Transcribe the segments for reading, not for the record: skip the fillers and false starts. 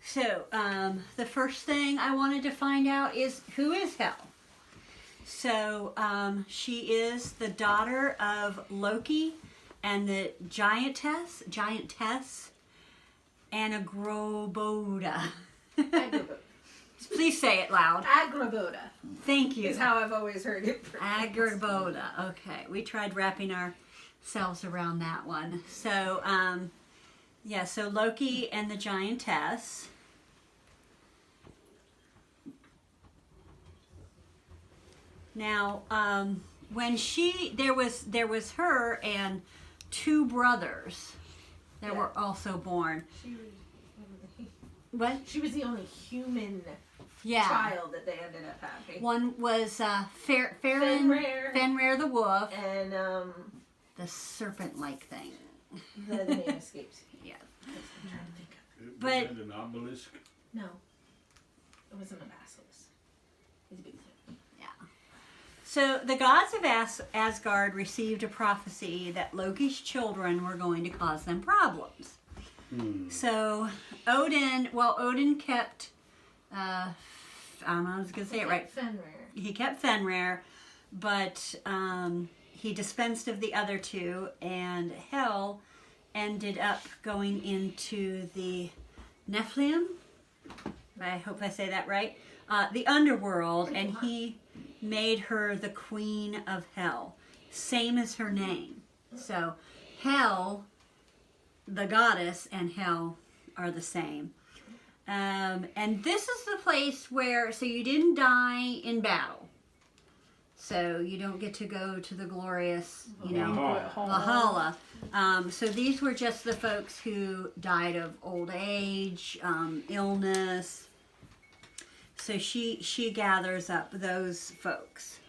So, the first thing I wanted to find out is who is Hel? So, she is the daughter of Loki and the giantess Anagroboda. Agraboda. Please say it loud. Agraboda. Thank you. Is how I've always heard it. Agraboda. Okay, we tried wrapping ourselves around that one. So, yeah, so Loki and the giantess. Now, when there was her and two brothers that were also born. What? She was the only human child that they ended up having. One was Fenrir the wolf, and the serpent-like thing. The name escapes me. Yeah. I'm trying to think of But was that an obelisk? No, it wasn't a basilisk. It's a big thing. so the gods of Asgard received a prophecy that Loki's children were going to cause them problems. So Odin kept, I don't know, I was going to say it right. Fenrir. He kept Fenrir, but he dispensed of the other two, and Hel ended up going into the Nephilim. I hope I say that right. The underworld, and he made her the queen of Hell, same as her name. So Hel, the goddess, and Hel are the same. And this is the place where, so you didn't die in battle. So you don't get to go to the glorious, Valhalla. So these were just the folks who died of old age, illness. So she gathers up those folks.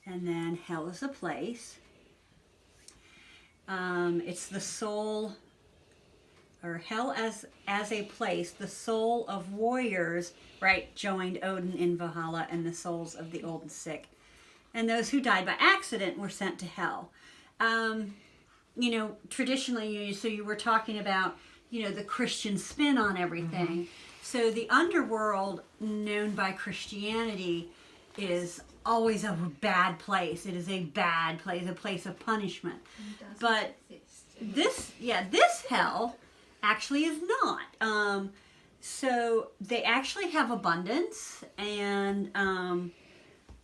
And then Hell is a place. It's the soul, or Hell as a place, the soul of warriors, right, joined Odin in Valhalla, and the souls of the old and sick. And those who died by accident were sent to Hell. Traditionally, so you were talking about, the Christian spin on everything. Mm-hmm. So the underworld, known by Christianity, is always a bad place. It is a bad place, a place of punishment. But this Hell actually is not. So they actually have abundance, and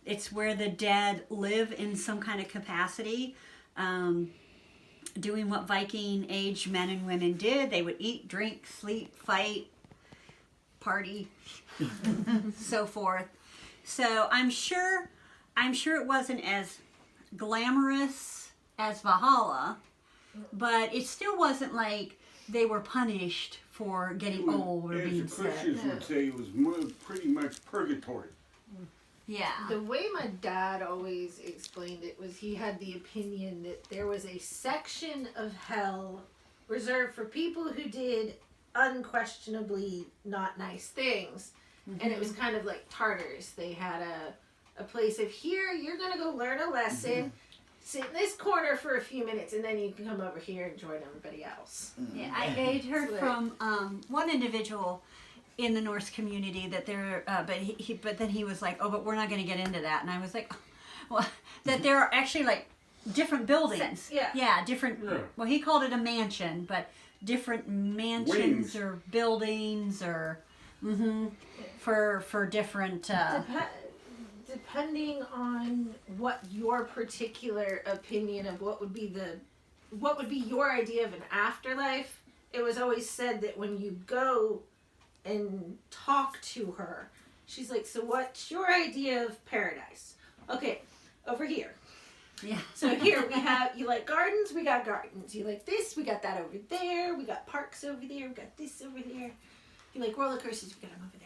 it's where the dead live in some kind of capacity, doing what Viking age men and women did. They would eat, drink, sleep, fight, party, so forth. So I'm sure it wasn't as glamorous as Valhalla, but it still wasn't like they were punished for getting old or being sick. The Christians would say it was pretty much purgatory. Yeah. The way my dad always explained it was he had the opinion that there was a section of hell reserved for people who did unquestionably not nice things. Mm-hmm. And it was kind of like Tartars. They had a place of, here, you're going to go learn a lesson, mm-hmm. sit in this corner for a few minutes, and then you can come over here and join everybody else. Yeah, I had heard from one individual in the Norse community that there, but then he was like, oh, but we're not going to get into that. And I was like, well, that there are actually like different buildings. Yeah, different, well, he called it a mansion, but different mansions Wings. Or buildings or, for different... Depending on what your particular opinion of what would be your idea of an afterlife, it was always said that when you go and talk to her, she's like, so what's your idea of paradise? Okay, over here. Yeah. So here we have, you like gardens, we got gardens. You like this, we got that over there. We got parks over there, we got this over there. You like roller coasters, we got them over there.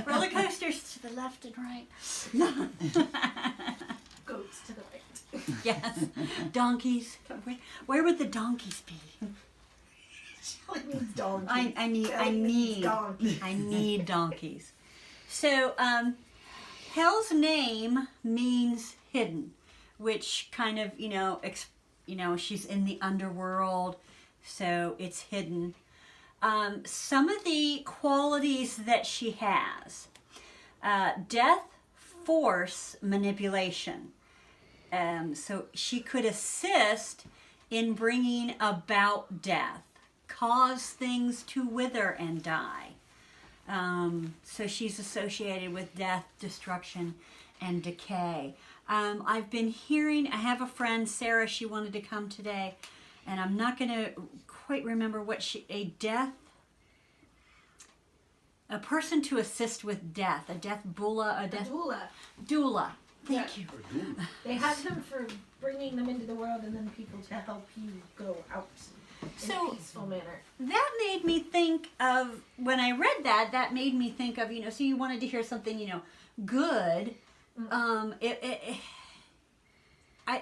Roller coasters to the left and right. Goats to the right. Yes. Donkeys. Where would the donkeys be? She only needs donkeys. I need donkeys. So, Hell's name means hidden, which kind of, she's in the underworld, so it's hidden. Some of the qualities that she has: death, force, manipulation. So she could assist in bringing about death, cause things to wither and die. So she's associated with death, destruction, and decay. I've been hearing, I have a friend, Sarah, she wanted to come today, and I'm not going to quite remember what a person to assist with death, a death doula. Doula. Thank you. They have them for bringing them into the world and then people to help you go out in a peaceful manner. That made me think of, when I read that made me think of, so you wanted to hear something, good.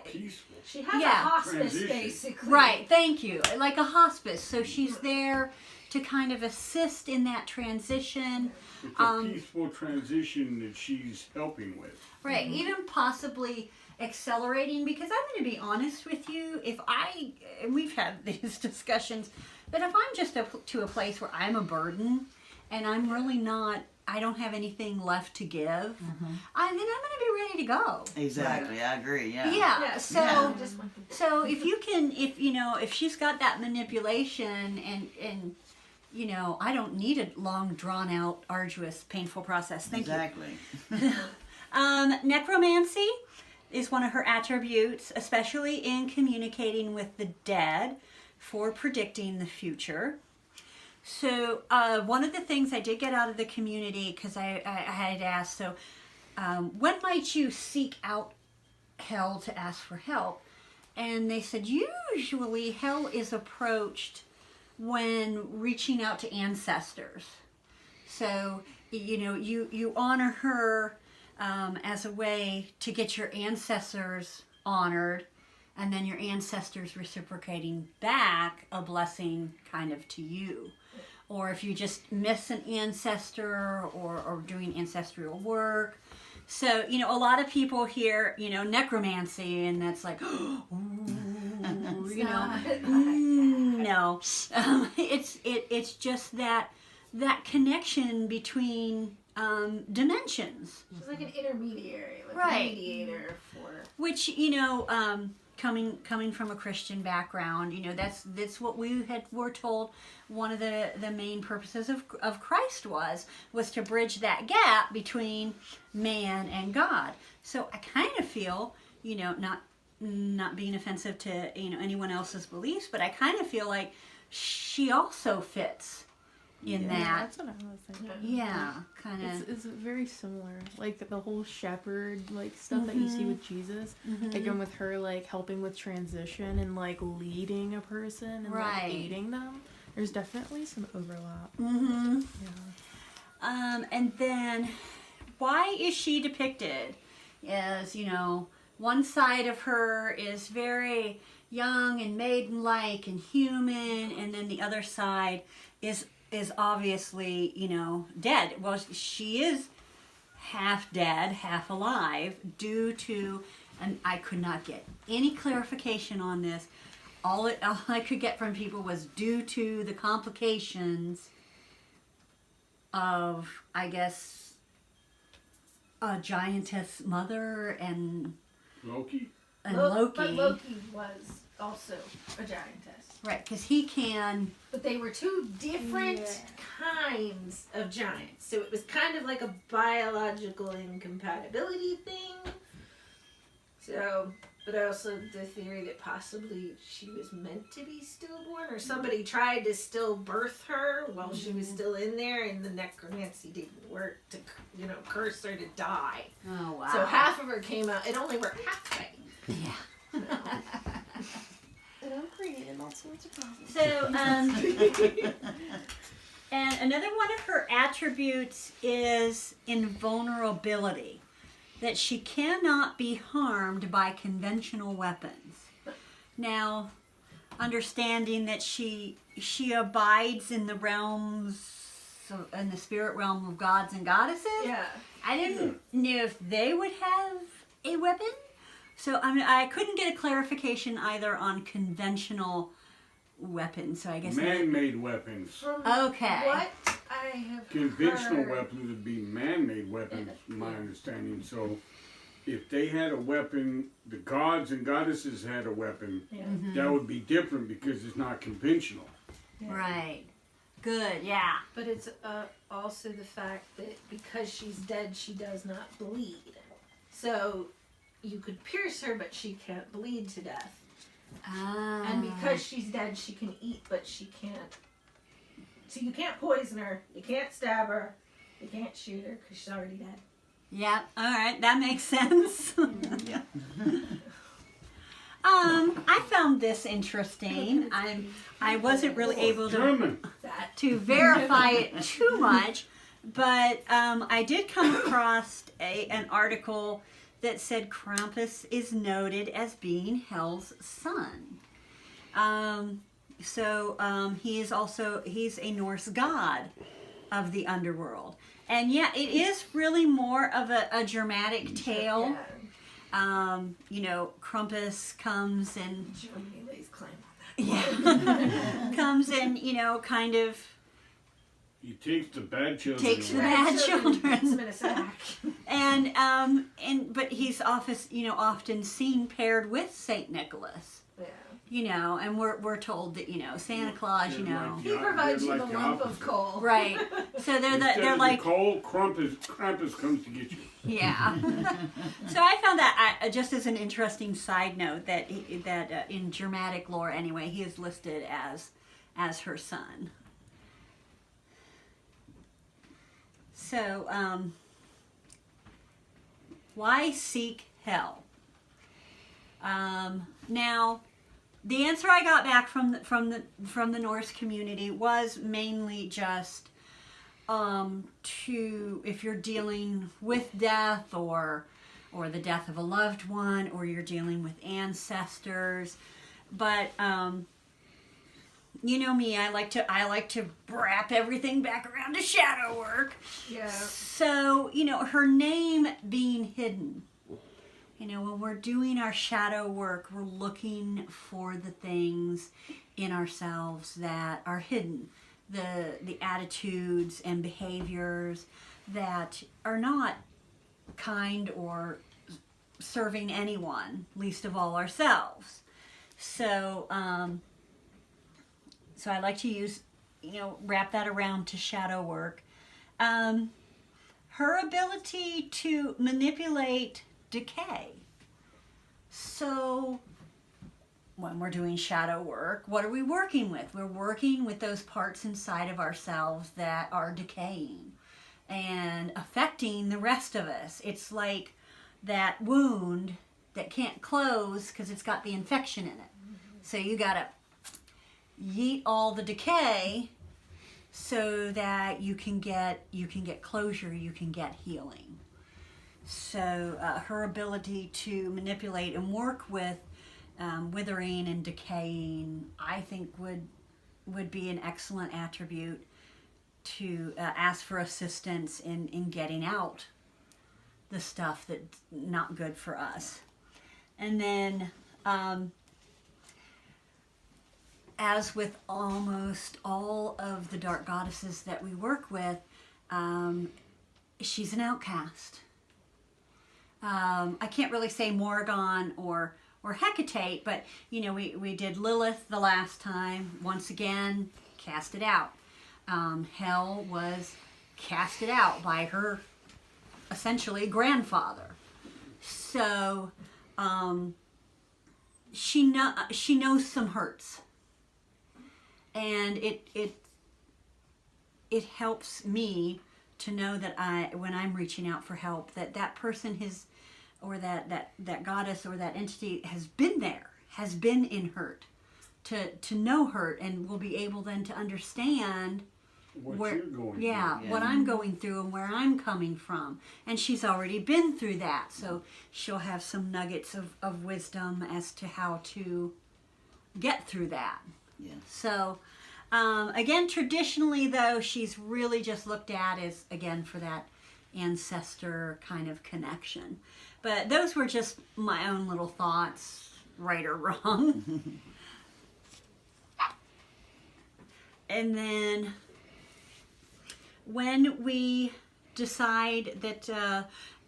Peaceful. She has a Yeah. hospice, Transition. basically. Right, thank you. Like a hospice. So she's there to kind of assist in that transition. It's a peaceful transition that she's helping with. Right, even possibly accelerating, because I'm going to be honest with you, and we've had these discussions, but if I'm just to a place where I'm a burden and I'm really not, I don't have anything left to give, then I'm going to be ready to go. Exactly, Right. I agree, yeah. Yeah, so Just if she's got that manipulation and I don't need a long, drawn out, arduous, painful process. Thank you. Exactly. Necromancy is one of her attributes, especially in communicating with the dead for predicting the future. So one of the things I did get out of the community, because I had asked, so when might you seek out Hel to ask for help? And they said usually Hel is approached when reaching out to ancestors. So, you honor her as a way to get your ancestors honored, and then your ancestors reciprocating back a blessing kind of to you. Or if you just miss an ancestor or doing ancestral work. So, a lot of people hear, necromancy, and that's like, ooh, no. It's just that connection between dimensions. she's like an intermediary, like Right. a mediator for. Which, coming from a Christian background, that's what were told. One of the main purposes of Christ was to bridge that gap between man and God. So I kind of feel, not being offensive to anyone else's beliefs, but I kind of feel like she also fits in that. That's what I was thinking. Yeah, kind of. It's very similar. Like the whole shepherd stuff that you see with Jesus. Again, with her helping with transition and leading a person and Right. aiding them. There's definitely some overlap. Mm-hmm. Yeah. And then, why is she depicted as, one side of her is very young and maiden-like and human, and then the other side is obviously, dead. Well, she is half dead, half alive, due to, and I could not get any clarification on this. All I could get from people was due to the complications of, I guess, a giantess mother and Loki? Loki. But Loki was also a giantess. Right, because he can. But they were two different kinds of giants. So it was kind of like a biological incompatibility thing. So, but also the theory that possibly she was meant to be stillborn, or somebody tried to still birth her while she was still in there, and the necromancy didn't work to, curse her to die. Oh, wow. So half of her came out. It only worked halfway. Yeah. And I'm creating all sorts of problems. So, and another one of her attributes is invulnerability, that she cannot be harmed by conventional weapons. Now, understanding that she abides in the in the spirit realm of gods and goddesses. Yeah. I didn't know if they would have a weapon. So I couldn't get a clarification either on conventional weapons. So I guess Man-made weapons. From Okay. what I have Conventional heard, weapons would be man-made weapons, from my understanding. So, if they had a weapon, the gods and goddesses had a weapon, Yeah. that would be different because it's not conventional. Right. Good. Yeah. But it's also the fact that because she's dead, she does not bleed. So you could pierce her, but she can't bleed to death. And because she's dead, she can eat, but she can't. So you can't poison her, you can't stab her, you can't shoot her because she's already dead. Yeah. All right. That makes sense. Yeah. I found this interesting. I wasn't really able to German. That to verify it too much, but I did come across an article that said Krampus is noted as being Hel's son. He's a Norse god of the underworld. And yeah, it is really more of a dramatic tale. Krampus comes and Germany lays claim on that. comes and, kind of He takes the bad children. Takes the away. bad Puts children. them in a sack. but he's often seen paired with Saint Nicholas. Yeah. And we're told that Santa Claus, They're like He provides you they're the like lump opposite. of coal. right? So Instead they're of like, the coal, Krampus comes to get you. yeah. So I found that just as an interesting side note that in Germanic lore anyway, he is listed as her son. So why seek Hel? Now, the answer I got back from the Norse community was mainly just to if you're dealing with death or the death of a loved one, or you're dealing with ancestors. But you know me, I like to wrap everything back around to shadow work. Yeah. So, her name being hidden. When we're doing our shadow work, we're looking for the things in ourselves that are hidden. The attitudes and behaviors that are not kind or serving anyone, least of all ourselves. So, so I like to use, wrap that around to shadow work. Her ability to manipulate decay. So when we're doing shadow work, what are we working with? We're working with those parts inside of ourselves that are decaying and affecting the rest of us. It's like that wound that can't close because it's got the infection in it. So you gotta yeet all the decay so that you can get closure, you can get healing. So her ability to manipulate and work with withering and decaying, I think would be an excellent attribute to ask for assistance in getting out the stuff that's not good for us. And then as with almost all of the dark goddesses that we work with, she's an outcast. I can't really say Morrigan or Hecate, but we did Lilith the last time. Once again, casted out. Hel was casted out by her essentially grandfather. So she knows some hurts, and it helps me to know that when I'm reaching out for help, that person or that goddess or that entity has been there, has been in hurt, to know hurt, and will be able then to understand What you're going through. yeah, what I'm going through and where I'm coming from. And she's already been through that, so she'll have some nuggets of wisdom as to how to get through that. Yeah. So, again, traditionally though, she's really just looked at as, again, for that ancestor kind of connection. But those were just my own little thoughts, right or wrong. And then when we decide that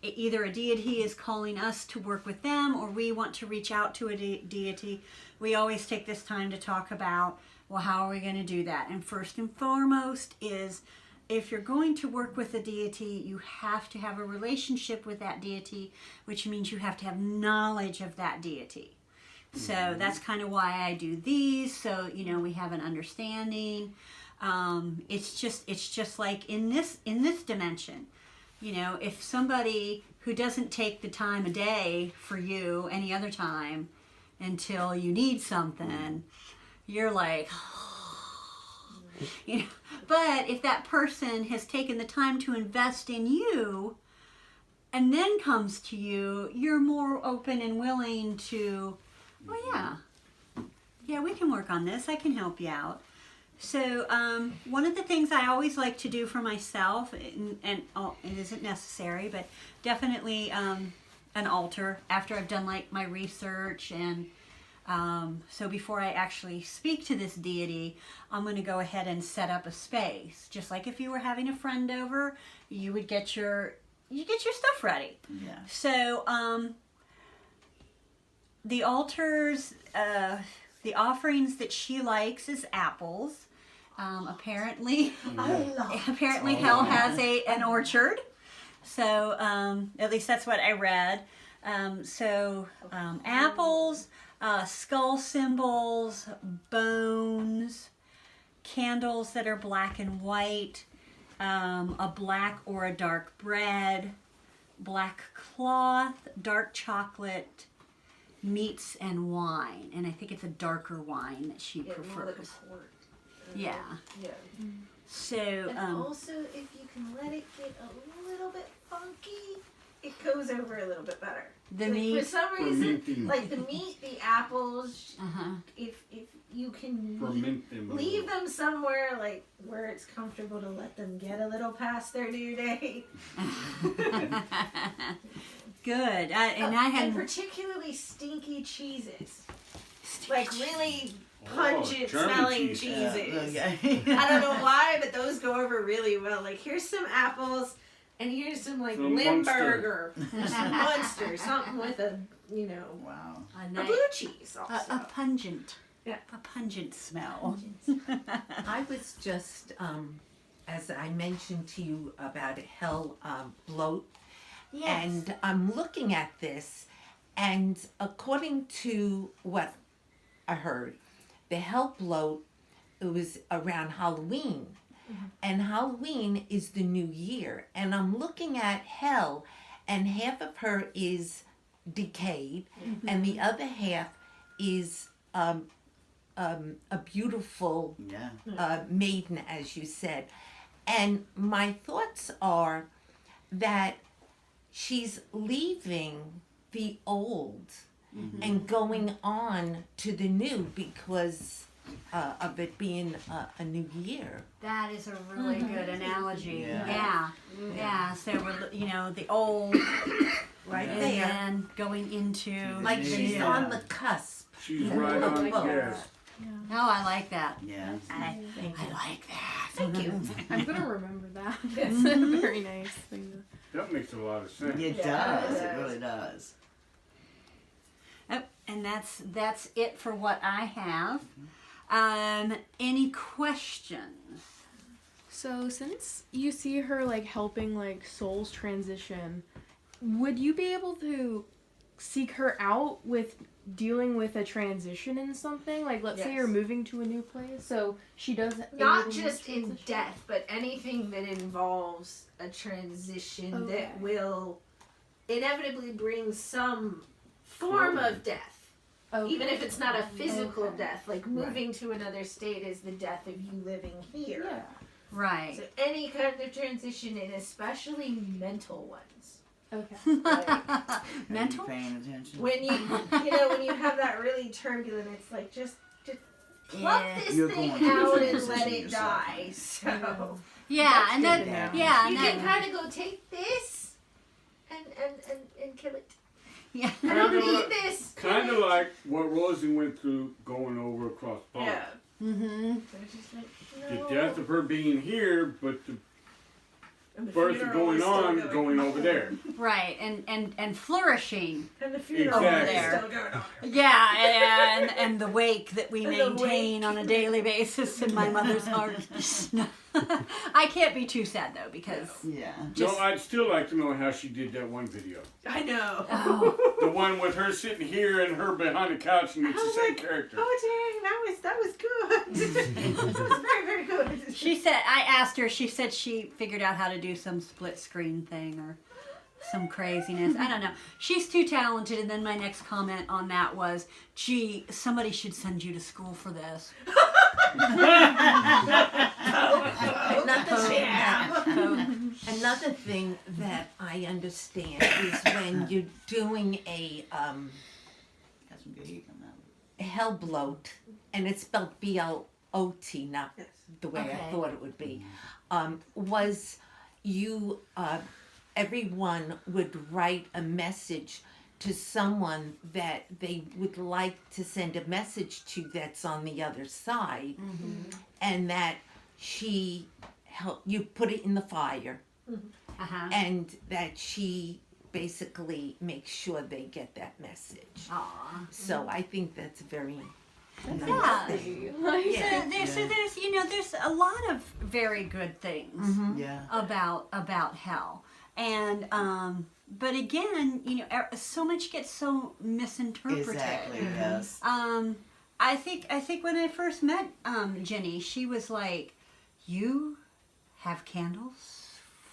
either a deity is calling us to work with them or we want to reach out to a deity, we always take this time to talk about, well, how are we going to do that? And first and foremost is, if you're going to work with a deity, you have to have a relationship with that deity, which means you have to have knowledge of that deity. So that's kind of why I do these, so we have an understanding. It's just like in this dimension, if somebody who doesn't take the time of day for you any other time until you need something, you're like, but if that person has taken the time to invest in you and then comes to you, you're more open and willing to, oh yeah, we can work on this. I can help you out. So one of the things I always like to do for myself, and it isn't necessary, but definitely an altar after I've done like my research. And so before I actually speak to this deity, I'm going to go ahead and set up a space. Just like if you were having a friend over, you would get your stuff ready. Yeah. So the altars, the offerings that she likes is apples. Apparently Hel has an orchard. So at least that's what I read. Apples, skull symbols, bones, candles that are black and white, a black or a dark bread, black cloth, dark chocolate, meats, and wine. And I think it's a darker wine that she prefers. More like a port. Yeah. Yeah. So, And also, if you can let it get a little bit funky, it goes over a little bit better. The like, meat, for some reason, like the meat, the apples, uh-huh. if you can Ferment them. leave them somewhere like where it's comfortable to let them get a little past their due date. Good. And particularly stinky cheeses, like really pungent German smelling cheese. cheeses. Okay. I don't know why, but those go over really well. Like, here's some apples, and here's some like Some Limburger, or some Munster, something with a Wow. a blue cheese also. a pungent, Yeah. a pungent smell. I was just, as I mentioned to you about a Hel bloat, and I'm looking at this, and according to what I heard, the Hel bloat, it was around Halloween, and Halloween is the new year, and I'm looking at Hel, and half of her is decayed, and the other half is a beautiful Yeah. maiden, as you said. And my thoughts are that she's leaving the old and going on to the new because of it being a new year. That is a really good analogy. Yeah. Yeah. So we're, the old, Right and there. then going into Like Yeah. she's Yeah. on the cusp. She's right on. Oh. Yes. Oh, I like that. Yeah. I Thank you. like that. Thank you. I'm gonna remember that. It's a very nice thing. That makes a lot of sense. It Yeah. does. It really does. Oh, and that's it for what I have. Any questions? So since you see her like helping like souls transition, would you be able to seek her out with dealing with a transition in something? Like let's say Yes. you're moving to a new place, so she does Not aid in just this in transition? death, but anything that involves a transition Okay. that will inevitably bring some form of death. Okay. Even if it's not a physical Okay. death, like moving to another state is the death of you living here. Yeah. Right. So any kind of transition, and especially mental ones. Okay. Mental? Are you paying attention? When when you have that really turbulent, it's like just pluck Yeah. this You're thing going through out the and let transition it yourself. die. So Yeah, and good that to know. yeah, You and can that, kind of go take this and kill it. yeah. I don't Kinda need like- this. Kind of like what Rosie went through going over across pond. Yeah. Mm-hmm. They're just like, The no. death of her being here, but the And the birth funeral going is still on going over there. Right, and flourishing. And the funeral Exactly. is still going on. Yeah, and the wake that we And the maintain wake. on a daily basis in my mother's heart. No. I can't be too sad though because Yeah. just No, I'd still like to know how she did that one video. I know. oh, The one with her sitting here and her behind the couch and it's I the was same like, character. Oh dang, that was good. That was very, very good. she said I asked her. She said she figured out how to do some split screen thing or some craziness. I don't know. She's too talented. And then my next comment on that was, "Gee, somebody should send you to school for this." Another thing that I understand is when you're doing a Got some good heat on that. hell bloat, and it's spelled B-L-O-T, not Yes. the way Okay. I thought it would be, was you, everyone would write a message to someone that they would like to send a message to that's on the other side, and that she help you put it in the fire, Uh-huh. and that she basically makes sure they get that message. Aw. So I think that's very nice. Yeah. Yeah. So there's there's a lot of very good things Yeah. about hell, and but again, so much gets so misinterpreted. Exactly. Yes. I think when I first met Jenny, she was like, "You have candles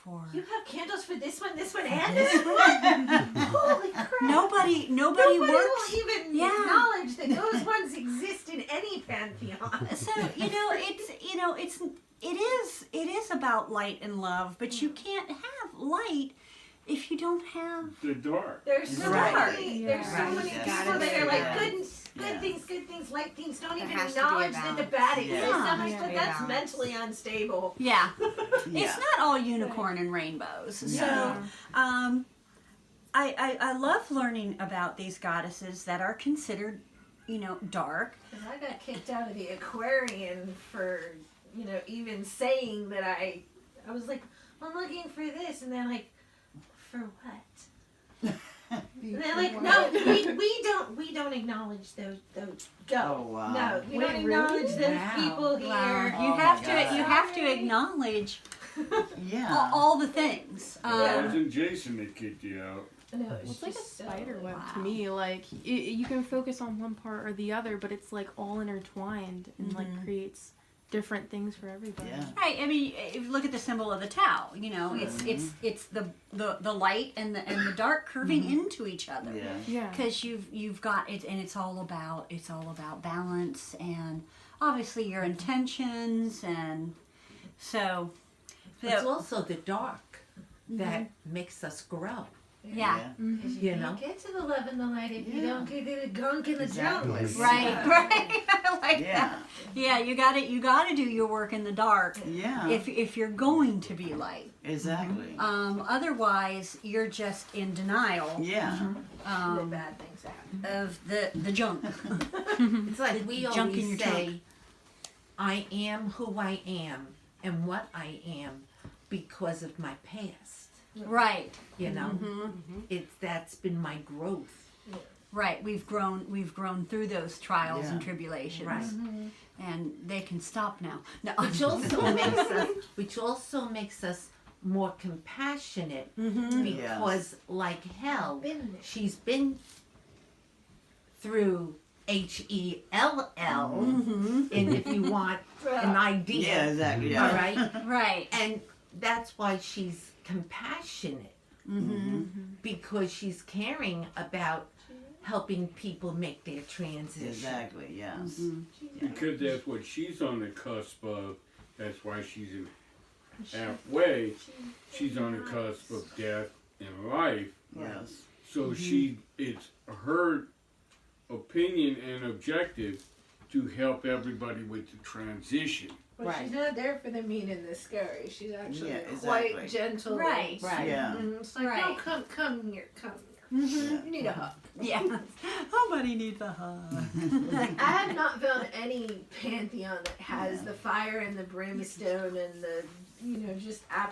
for You have candles for this one, and this one. Holy crap. nobody Nobody works." will even Yeah. acknowledge that those ones exist in any pantheon. So it is about light and love, but you can't have light if you don't have The dark. There's so Right. many. Yeah. There's so Right. many Yes. people that are like Yeah. good Yeah. good things, light things. Don't even has to be a acknowledge that the bad balance. exists. Yeah. I'm like, Yeah. but Be a that's balance. mentally unstable. yeah. Yeah. It's not all unicorn and rainbows. Yeah. So I love learning about these goddesses that are considered dark. 'Cause I got kicked out of the aquarium for even saying that I was like, I'm looking for this, and they're like, for what? And they're like, no, we don't acknowledge those. Go. Oh, wow. No, we don't Wait, acknowledge really? those Wow. people here. You Oh have my to God. you have to acknowledge Yeah. all the things. It wasn't Jason that kicked you out. No, It's like a just so- spider web to Wow. me. Like you can focus on one part or the other, but it's like all intertwined and like creates different things for everybody. Yeah. Right. I mean, if you look at the symbol of the Tao, it's the light and the dark curving into each other. Yeah. Yeah. Because you've got it, and it's all about balance and obviously your intentions, and so It's also the dark that makes us grow. yeah. Because You you know? can't get to the love and the light if you Yeah. don't get to the gunk and the Exactly. junk. Right, right. I like Yeah. that. Yeah, you got to do your work in the dark Yeah. if you're going to be light. Exactly. Otherwise, you're just in denial Yeah. The bad things happen. of the junk. It's like we Junk in always your say, I am who I am and what I am because of my past. Right, You know, that's been my growth. right. We've grown through those trials and Yeah. tribulations, Right. and they can stop now. No, Which also makes us more compassionate Mm-hmm. because, like Hel, Been there. she's been through HELL, and if you want an idea, Yeah. Exactly. all Yeah. right, right. and that's why she's compassionate because she's caring about helping people make their transition. Exactly. Yes. Because that's what she's on the cusp of. That's why she's in halfway. She's on the cusp of death and life. Yes. So it's her opinion and objective to help everybody with the transition. Well, she's not there for the mean and the scary. She's actually Yeah, quite exactly. gentle. Right. Right. Yeah. And it's like, no, Right. come here, come here. Mhm. You need a hug. Yeah. Somebody needs a hug. I have not found any pantheon that has the fire and the brimstone and the, just